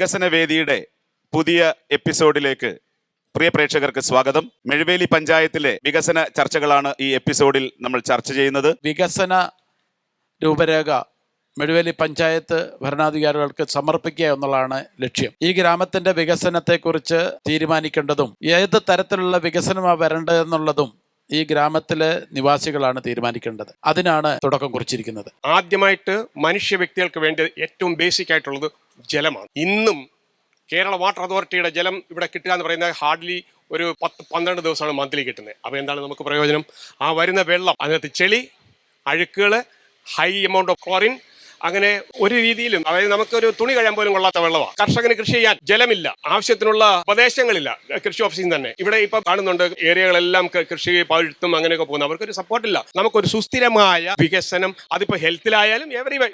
വികസന വേദിയുടെ പുതിയ എപ്പിസോഡിലേക്ക് പ്രിയ പ്രേക്ഷകർക്ക് സ്വാഗതം. മെഴുവേലി പഞ്ചായത്തിലെ വികസന ചർച്ചകളാണ് ഈ എപ്പിസോഡിൽ നമ്മൾ ചർച്ച ചെയ്യുന്നത്. വികസന രൂപരേഖ മെഴുവേലി പഞ്ചായത്ത് ഭരണാധികാരികൾക്ക് സമർപ്പിക്കുക എന്നുള്ളതാണ് ലക്ഷ്യം. ഈ ഗ്രാമത്തിന്റെ വികസനത്തെക്കുറിച്ച് തീരുമാനിക്കേണ്ടതും ഏത് തരത്തിലുള്ള വികസനമാണ് വരേണ്ടതെന്നുള്ളതും ഈ ഗ്രാമത്തിലെ നിവാസികളാണ് തീരുമാനിക്കേണ്ടത്. അതിനാണ് തുടക്കം കുറിച്ചിരിക്കുന്നത്. ആദ്യമായിട്ട് മനുഷ്യ വ്യക്തികൾക്ക് വേണ്ടി ഏറ്റവും ബേസിക് ആയിട്ടുള്ളത് ജലമാണ്. ഇന്നും കേരള വാട്ടർ അതോറിറ്റിയുടെ ജലം ഇവിടെ കിട്ടുക എന്ന് പറയുന്നത് ഹാർഡ്ലി ഒരു 10-12 ദിവസമാണ് മന്ത്ലി കിട്ടുന്നത്. അപ്പോൾ എന്താണ് നമുക്ക് പ്രയോജനം? ആ വരുന്ന വെള്ളം അതിനകത്ത് ചെളി, അഴുക്കുകൾ, ഹൈ എമൗണ്ട് ഓഫ് ക്ലോറിൻ, അങ്ങനെ ഒരു രീതിയിലും, അതായത് നമുക്കൊരു തുണി കഴിയാൻ പോലും കൊള്ളാത്ത വെള്ളമാണ്. കർഷകന് കൃഷി ചെയ്യാൻ ജലമില്ല, ആവശ്യത്തിനുള്ള ഉപദേശങ്ങളില്ല കൃഷി ഓഫീസിൽ നിന്ന് തന്നെ. ഇവിടെ ഇപ്പൊ കാണുന്നുണ്ട് ഏരിയകളെല്ലാം കൃഷി പഴുത്തും അങ്ങനെയൊക്കെ പോകുന്നു. അവർക്കൊരു സപ്പോർട്ടില്ല. നമുക്കൊരു സുസ്ഥിരമായ വികസനം അതിപ്പോ ഹെൽത്തിലായാലും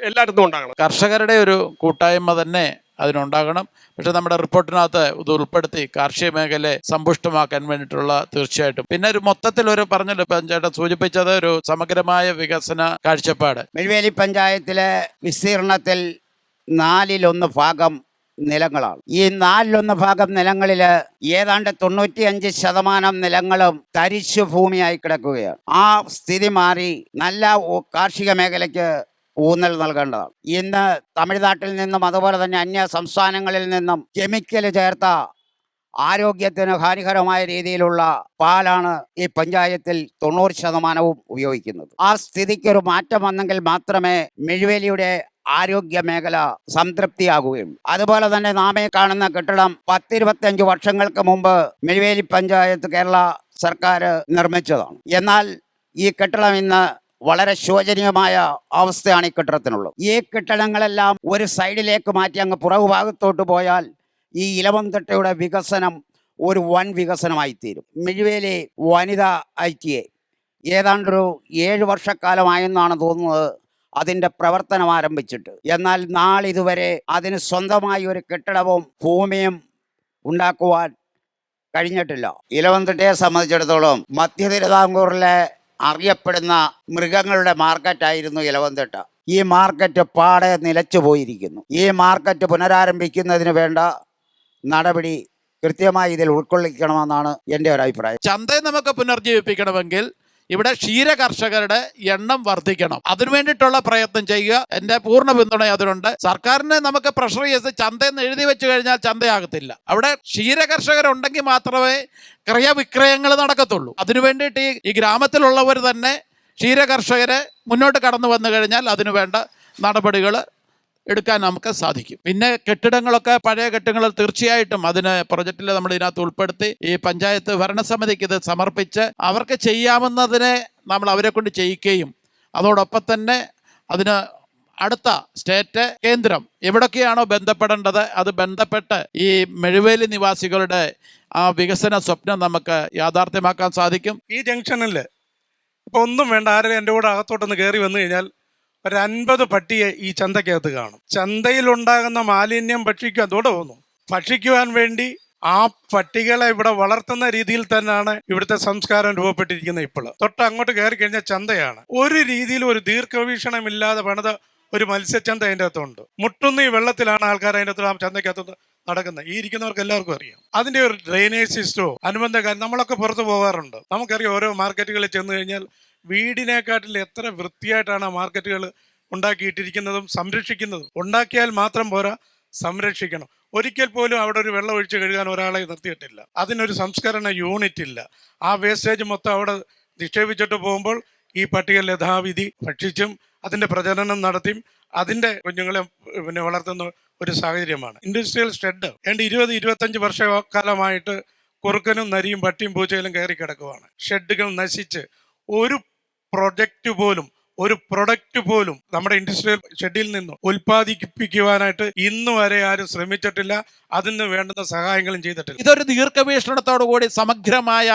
എല്ലായിടത്തും ഉണ്ടാകണം. കർഷകരുടെ ഒരു കൂട്ടായ്മ തന്നെ അതിനുണ്ടാകണം. പക്ഷെ നമ്മുടെ റിപ്പോർട്ടിനകത്ത് ഇത് ഉൾപ്പെടുത്തി കാർഷിക മേഖലയെ സമ്പുഷ്ടമാക്കാൻ വേണ്ടിയിട്ടുള്ള തീർച്ചയായിട്ടും പിന്നെ ഒരു മൊത്തത്തിൽ ഒരു പറഞ്ഞല്ലോ പഞ്ചായത്ത് സൂചിപ്പിച്ചത് ഒരു സമഗ്രമായ വികസന കാഴ്ചപ്പാട്. മെഴുവേലി പഞ്ചായത്തിലെ വിസ്തീർണത്തിൽ 1/4 ഭാഗം നിലങ്ങളാണ്. ഈ 1/4 ഭാഗം നിലങ്ങളിൽ ഏതാണ്ട് 95% നിലങ്ങളും തരിശു ഭൂമിയായി കിടക്കുകയാണ്. ആ സ്ഥിതി മാറി നല്ല കാർഷിക മേഖലയ്ക്ക് ഊന്നൽ നൽകേണ്ടതാണ്. ഇന്ന് തമിഴ്നാട്ടിൽ നിന്നും അതുപോലെ തന്നെ അന്യ സംസ്ഥാനങ്ങളിൽ നിന്നും കെമിക്കൽ ചേർത്ത ആരോഗ്യത്തിന് ഹാനികരമായ രീതിയിലുള്ള പാലാണ് ഈ പഞ്ചായത്തിൽ 90% ഉപയോഗിക്കുന്നത്. ആ സ്ഥിതിക്കൊരു മാറ്റം വന്നെങ്കിൽ മാത്രമേ മെഴുവേലിയുടെ ആരോഗ്യ മേഖല സംതൃപ്തിയാകുകയുള്ളൂ. അതുപോലെ തന്നെ നാമേ കാണുന്ന കെട്ടിടം 10-25 വർഷങ്ങൾക്ക് മുമ്പ് മെഴുവേലി പഞ്ചായത്ത് കേരള സർക്കാർ നിർമ്മിച്ചതാണ്. എന്നാൽ ഈ കെട്ടിടം ഇന്ന് വളരെ ശോചനീയമായ അവസ്ഥയാണ് ഈ കെട്ടിടത്തിനുള്ളത്. ഈ കെട്ടിടങ്ങളെല്ലാം ഒരു സൈഡിലേക്ക് മാറ്റി അങ്ങ് പുറകു ഭാഗത്തോട്ട് പോയാൽ ഈ ഇലവന്തിട്ടയുടെ വികസനം ഒരു വൻ വികസനമായിത്തീരും. മെഴുവേലി വനിതാ ITA ഏതാണ്ടൊരു 7 വർഷക്കാലമായെന്നാണ് തോന്നുന്നത് അതിൻ്റെ പ്രവർത്തനം ആരംഭിച്ചിട്ട്. എന്നാൽ നാളിതുവരെ അതിന് സ്വന്തമായി ഒരു കെട്ടിടവും ഭൂമിയും ഉണ്ടാക്കുവാൻ കഴിഞ്ഞിട്ടില്ല. ഇലവന്തിട്ടയെ സംബന്ധിച്ചിടത്തോളം മധ്യ തിരുവിതാംകൂറിലെ അറിയപ്പെടുന്ന മൃഗങ്ങളുടെ മാർക്കറ്റായിരുന്നു ഇലവന്തിട്ട. ഈ മാർക്കറ്റ് പാടെ നിലച്ചു പോയിരിക്കുന്നു. ഈ മാർക്കറ്റ് പുനരാരംഭിക്കുന്നതിന് വേണ്ട നടപടി കൃത്യമായി ഇതിൽ ഉൾക്കൊള്ളിക്കണമെന്നാണ് എൻ്റെ ഒരു അഭിപ്രായം. ചന്തയെ നമുക്ക് പുനർജീവിപ്പിക്കണമെങ്കിൽ ഇവിടെ ക്ഷീര കർഷകരുടെ എണ്ണം വർദ്ധിക്കണം. അതിനു വേണ്ടിയിട്ടുള്ള പ്രയത്നം ചെയ്യുക. എൻ്റെ പൂർണ്ണ പിന്തുണ അതിനുണ്ട്. സർക്കാരിനെ നമുക്ക് പ്രഷർ ചെയ്ത് ചന്തയെന്ന് എഴുതി വെച്ച് കഴിഞ്ഞാൽ ചന്തയാകത്തില്ല. അവിടെ ക്ഷീര കർഷകരുണ്ടെങ്കിൽ മാത്രമേ ക്രയവിക്രയങ്ങൾ നടക്കത്തുള്ളൂ. അതിനു വേണ്ടിയിട്ട് ഈ ഗ്രാമത്തിലുള്ളവർ തന്നെ ക്ഷീര കർഷകരെ മുന്നോട്ട് കടന്നു വന്നു കഴിഞ്ഞാൽ അതിനു വേണ്ട നടപടികൾ എടുക്കാൻ നമുക്ക് സാധിക്കും. പിന്നെ കെട്ടിടങ്ങളൊക്കെ പഴയ കെട്ടിടങ്ങൾ തീർച്ചയായിട്ടും അതിന് പ്രൊജക്റ്റിൽ നമ്മൾ ഇതിനകത്ത് ഉൾപ്പെടുത്തി ഈ പഞ്ചായത്ത് ഭരണസമിതിക്ക് ഇത് സമർപ്പിച്ച് അവർക്ക് ചെയ്യാവുന്നതിനെ നമ്മൾ അവരെ കൊണ്ട് ചെയ്യിക്കുകയും അതോടൊപ്പം തന്നെ അതിന് അടുത്ത സ്റ്റേറ്റ് കേന്ദ്രം എവിടൊക്കെയാണോ ബന്ധപ്പെടേണ്ടത് അത് ബന്ധപ്പെട്ട് ഈ മെഴുവേലി നിവാസികളുടെ ആ വികസന സ്വപ്നം നമുക്ക് യാഥാർത്ഥ്യമാക്കാൻ സാധിക്കും. ഈ ജംഗ്ഷനിൽ ഇപ്പോൾ ഒന്നും വേണ്ട, ആരെങ്കിലും എൻ്റെ കൂടെ അകത്തോട്ടൊന്ന് കയറി വന്നു കഴിഞ്ഞാൽ ഒരു 50 പട്ടിയെ ഈ ചന്തക്കകത്ത് കാണും. ചന്തയിലുണ്ടാകുന്ന മാലിന്യം അതോടെ പോകുന്നു. ഭക്ഷിക്കുവാൻ വേണ്ടി ആ പട്ടികളെ ഇവിടെ വളർത്തുന്ന രീതിയിൽ തന്നെയാണ് ഇവിടുത്തെ സംസ്കാരം രൂപപ്പെട്ടിരിക്കുന്നത്. ഇപ്പോൾ തൊട്ട് അങ്ങോട്ട് കയറി കഴിഞ്ഞാൽ ചന്തയാണ്. ഒരു രീതിയിലും ഒരു ദീർഘവീക്ഷണമില്ലാതെ പണിത ഒരു മത്സ്യച്ചന്ത അതിൻ്റെ അകത്തുണ്ട്. മുട്ടുന്ന ഈ വെള്ളത്തിലാണ് ആൾക്കാർ അതിൻ്റെ അകത്ത് ആ ചന്തക്കകത്ത് നടക്കുന്നത്. ഈ ഇരിക്കുന്നവർക്ക് എല്ലാവർക്കും അറിയാം. അതിൻ്റെ ഒരു ഡ്രെയിനേജ് സിസ്റ്റമോ അനുബന്ധ കാര്യം നമ്മളൊക്കെ പുറത്ത് പോകാറുണ്ട്. നമുക്കറിയാം ഓരോ മാർക്കറ്റുകളിൽ ചെന്ന് കഴിഞ്ഞാൽ വീടിനെക്കാട്ടിൽ എത്ര വൃത്തിയായിട്ടാണ് മാർക്കറ്റുകൾ ഉണ്ടാക്കിയിട്ടിരിക്കുന്നതും സംരക്ഷിക്കുന്നതും. ഉണ്ടാക്കിയാൽ മാത്രം പോരാ, സംരക്ഷിക്കണം. ഒരിക്കൽ പോലും അവിടെ ഒരു വെള്ളം ഒഴിച്ച് കഴുകാൻ ഒരാളെ നിർത്തിയിട്ടില്ല. അതിനൊരു സംസ്കരണ യൂണിറ്റ് ഇല്ല. ആ വേസ്റ്റേജ് മൊത്തം അവിടെ നിക്ഷേപിച്ചിട്ട് പോകുമ്പോൾ ഈ പട്ടികൾ യഥാവിധി ഭക്ഷിച്ചും അതിൻ്റെ പ്രജനനം നടത്തിയും അതിൻ്റെ കുഞ്ഞുങ്ങളെ വളർത്തുന്ന ഒരു സാഹചര്യമാണ്. ഇൻഡസ്ട്രിയൽ ഷെഡ് 20-25 വർഷക്കാലമായിട്ട് കുറുക്കനും നരിയും പട്ടിയും പൂച്ചയിലും കയറി കിടക്കുവാണ്. ഷെഡുകൾ നശിച്ച് ഒരു പ്രൊഡക്റ്റ് പോലും നമ്മുടെ ഇൻഡസ്ട്രിയൽ ഷെഡിൽ നിന്നും ഉൽപ്പാദിപ്പിക്കുവാനായിട്ട് ഇന്ന് വരെ ആരും ശ്രമിച്ചിട്ടില്ല. അതിന് വേണ്ടുന്ന സഹായങ്ങളും ചെയ്തിട്ടില്ല. ഇതൊരു ദീർഘവീക്ഷണത്തോടു കൂടി സമഗ്രമായ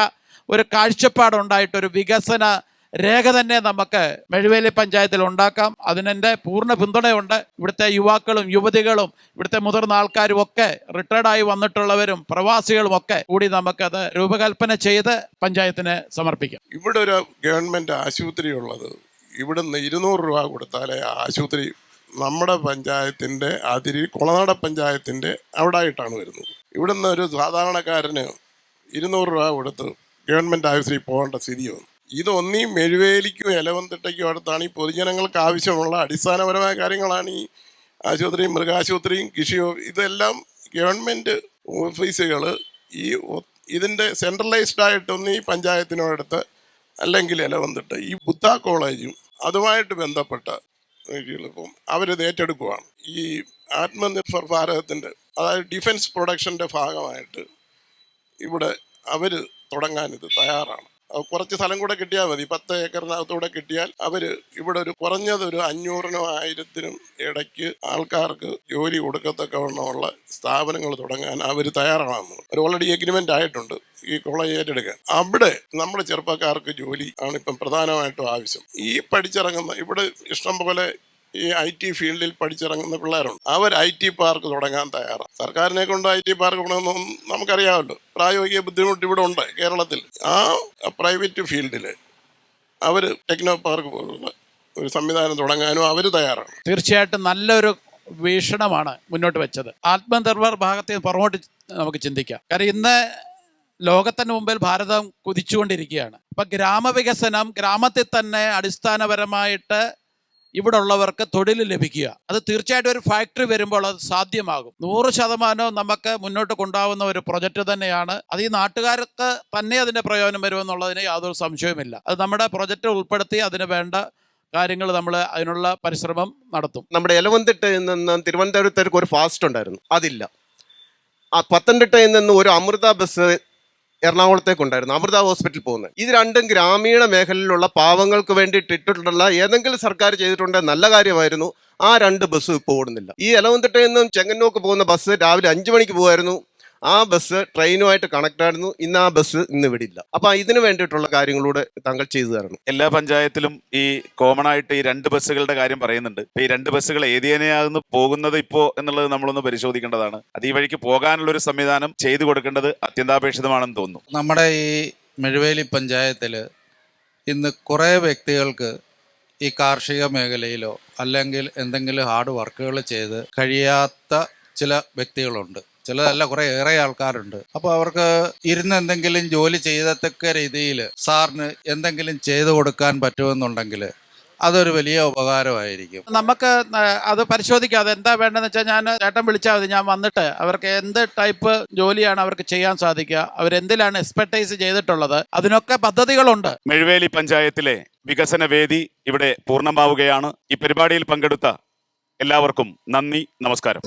ഒരു കാഴ്ചപ്പാടുണ്ടായിട്ടൊരു വികസന രേഖ തന്നെ നമുക്ക് മെഴുവേലി പഞ്ചായത്തിൽ ഉണ്ടാക്കാം. അതിനെൻ്റെ പൂർണ്ണ പിന്തുണയുണ്ട്. ഇവിടുത്തെ യുവാക്കളും യുവതികളും ഇവിടുത്തെ മുതിർന്ന ആൾക്കാരും ഒക്കെ റിട്ടയർഡായി വന്നിട്ടുള്ളവരും പ്രവാസികളും ഒക്കെ കൂടി നമുക്കത് രൂപകൽപ്പന ചെയ്ത് പഞ്ചായത്തിന് സമർപ്പിക്കാം. ഇവിടെ ഒരു ഗവൺമെൻറ് ആശുപത്രി ഉള്ളത്. ഇവിടുന്ന് 200 രൂപ കൊടുത്താലേ ആശുപത്രി നമ്മുടെ പഞ്ചായത്തിൻ്റെ അതിരി കുളനാട് പഞ്ചായത്തിൻ്റെ അവിടെ ആയിട്ടാണ് വരുന്നത്. ഇവിടുന്ന് ഒരു സാധാരണക്കാരന് 200 രൂപ കൊടുത്ത് ഗവൺമെൻറ് ആശുപത്രിയിൽ പോകേണ്ട സ്ഥിതി വന്നു. ഇതൊന്നീ മെഴുവേലിക്കും എലവന്തിട്ടയ്ക്കും അടുത്താണ് ഈ പൊതുജനങ്ങൾക്ക് ആവശ്യമുള്ള അടിസ്ഥാനപരമായ കാര്യങ്ങളാണ് ഈ ആശുപത്രിയും മൃഗാശുപത്രിയും കൃഷിയോ ഇതെല്ലാം ഗവൺമെൻറ് ഓഫീസുകൾ ഈ ഇതിൻ്റെ സെൻട്രലൈസ്ഡ് ആയിട്ടൊന്ന് ഈ പഞ്ചായത്തിനോടടുത്ത് അല്ലെങ്കിൽ എലവന്തിട്ട് ഈ ബുദ്ധ കോളേജും അതുമായിട്ട് ബന്ധപ്പെട്ട ഇപ്പം അവരിത് ഏറ്റെടുക്കുവാണ്. ഈ ആത്മനിർഭർ ഭാരതത്തിൻ്റെ അതായത് ഡിഫൻസ് പ്രൊഡക്ഷൻ്റെ ഭാഗമായിട്ട് ഇവിടെ അവർ തുടങ്ങാനിത് തയ്യാറാണ്. കുറച്ച് സ്ഥലം കൂടെ കിട്ടിയാൽ മതി, 10 ഏക്കറിനകത്തൂടെ കിട്ടിയാൽ അവർ ഇവിടെ ഒരു കുറഞ്ഞത് ഒരു 500-നും 1000-നും ഇടയ്ക്ക് ആൾക്കാർക്ക് ജോലി കൊടുക്കത്തക്കവണ്ണമുള്ള സ്ഥാപനങ്ങൾ തുടങ്ങാൻ അവർ തയ്യാറാണ്. അവർ ഓൾറെഡി എഗ്രിമെൻ്റ് ആയിട്ടുണ്ട് ഈ കോളേജ് ഏറ്റെടുക്കാൻ. അവിടെ നമ്മുടെ ചെറുപ്പക്കാർക്ക് ജോലി ആണ് ഇപ്പം പ്രധാനമായിട്ടും ആവശ്യം. ഈ പഠിച്ചിറങ്ങുന്ന ഇവിടെ ഇഷ്ടം പോലെ ഈ IT ഫീൽഡിൽ പഠിച്ചിറങ്ങുന്ന പിള്ളേരുണ്ട്. അവർ IT പാർക്ക് തുടങ്ങാൻ തയ്യാറാണ്. സർക്കാരിനെ കൊണ്ട് IT പാർക്ക് തുടങ്ങുന്നതൊന്നും നമുക്കറിയാമല്ലോ, പ്രായോഗിക ബുദ്ധിമുട്ട് ഇവിടെ ഉണ്ട് കേരളത്തിൽ. ആ പ്രൈവറ്റ് ഫീൽഡിൽ അവർ ടെക്നോ പാർക്ക് പോലുള്ള ഒരു സംവിധാനം തുടങ്ങാനും അവർ തയ്യാറാണ്. തീർച്ചയായിട്ടും നല്ലൊരു വീക്ഷണമാണ് മുന്നോട്ട് വെച്ചത്. ആത്മനിർഭർ ഭാഗത്തെ പുറകോട്ട് നമുക്ക് ചിന്തിക്കാം. കാരണം ഇന്ന് ലോകത്തിന് മുമ്പിൽ ഭാരതം കുതിച്ചുകൊണ്ടിരിക്കുകയാണ്. അപ്പം ഗ്രാമവികസനം, ഗ്രാമത്തിൽ തന്നെ അടിസ്ഥാനപരമായിട്ട് ഇവിടെ ഉള്ളവർക്ക് തൊഴിൽ ലഭിക്കുക, അത് തീർച്ചയായിട്ടും ഒരു ഫാക്ടറി വരുമ്പോൾ അത് സാധ്യമാകും. 100% നമുക്ക് മുന്നോട്ട് കൊണ്ടുപോകുന്ന ഒരു പ്രൊജക്റ്റ് തന്നെയാണ്. അത് ഈ നാട്ടുകാർക്ക് തന്നെ അതിൻ്റെ പ്രയോജനം വരുമെന്നുള്ളതിന് യാതൊരു സംശയവുമില്ല. അത് നമ്മുടെ പ്രൊജക്റ്റ് ഉൾപ്പെടുത്തി അതിന് വേണ്ട കാര്യങ്ങൾ നമ്മൾ അതിനുള്ള പരിശ്രമം നടത്തും. നമ്മുടെ എലവന്തിട്ടയിൽ നിന്ന് തിരുവനന്തപുരത്തേക്ക് ഒരു ഫാസ്റ്റ് ഉണ്ടായിരുന്നു, അതില്ല. പത്തനംതിട്ടയിൽ നിന്ന് ഒരു അമൃത ബസ് എറണാകുളത്തേക്കുണ്ടായിരുന്നു, അമൃത ഹോസ്പിറ്റലിൽ പോകുന്നത്. ഇത് രണ്ടും ഗ്രാമീണ മേഖലയിലുള്ള പാവങ്ങൾക്ക് വേണ്ടിയിട്ട് ഇട്ടിട്ടുള്ള ഏതെങ്കിലും സർക്കാർ ചെയ്തിട്ടുണ്ടെങ്കിൽ നല്ല കാര്യമായിരുന്നു. ആ 2 ബസ്സും ഇപ്പോൾ ഓടുന്നില്ല. ഈ എലവന്തിട്ടയിൽ നിന്നും ചെങ്ങന്നൂർക്ക് പോകുന്ന ബസ് രാവിലെ 5 മണിക്ക് പോകുമായിരുന്നു. ആ ബസ് ട്രെയിനുമായിട്ട് കണക്ട് ആയിരുന്നു. ഇന്ന് ആ ബസ് ഇന്ന് വിടില്ല. അപ്പൊ ഇതിന് വേണ്ടിയിട്ടുള്ള കാര്യങ്ങളൂടെ താങ്കൾ ചെയ്തു തരണം. എല്ലാ പഞ്ചായത്തിലും ഈ കോമൺ ആയിട്ട് ഈ 2 ബസ്സുകളുടെ കാര്യം പറയുന്നുണ്ട്. ഈ 2 ബസ്സുകൾ ഏതിനെയാകുന്നു പോകുന്നത് ഇപ്പോ എന്നുള്ളത് നമ്മളൊന്ന് പരിശോധിക്കേണ്ടതാണ്. അത് ഈ വഴിക്ക് പോകാനുള്ള ഒരു സംവിധാനം ചെയ്തു കൊടുക്കേണ്ടത് അത്യന്താപേക്ഷിതമാണെന്ന് തോന്നുന്നു. നമ്മുടെ ഈ മെഴുവേലി പഞ്ചായത്തിൽ ഇന്ന് കുറേ വ്യക്തികൾക്ക് ഈ കാർഷിക മേഖലയിലോ അല്ലെങ്കിൽ എന്തെങ്കിലും ഹാർഡ് വർക്കുകൾ ചെയ്ത് കഴിയാത്ത ചില വ്യക്തികളുണ്ട്. ചിലതല്ല, കുറേ ഏറെ ആൾക്കാരുണ്ട്. അപ്പോൾ അവർക്ക് ഇരുന്ന് എന്തെങ്കിലും ജോലി ചെയ്തത്തക്ക രീതിയിൽ സാറിന് എന്തെങ്കിലും ചെയ്തു കൊടുക്കാൻ പറ്റുമെന്നുണ്ടെങ്കിൽ അതൊരു വലിയ ഉപകാരമായിരിക്കും. നമുക്ക് അത് പരിശോധിക്കാം. അത് എന്താ വേണ്ടതെന്ന് വെച്ചാൽ ഞാൻ ചേട്ടൻ വിളിച്ചാൽ മതി, ഞാൻ വന്നിട്ട് അവർക്ക് എന്ത് ടൈപ്പ് ജോലിയാണ് അവർക്ക് ചെയ്യാൻ സാധിക്കുക, അവരെന്തിലാണ് എക്സ്പെർട്ടൈസ് ചെയ്തിട്ടുള്ളത്, അതിനൊക്കെ പദ്ധതികളുണ്ട്. മെഴുവേലി പഞ്ചായത്തിലെ വികസന വേദി ഇവിടെ പൂർണ്ണമാവുകയാണ്. ഈ പരിപാടിയിൽ പങ്കെടുത്ത എല്ലാവർക്കും നന്ദി, നമസ്കാരം.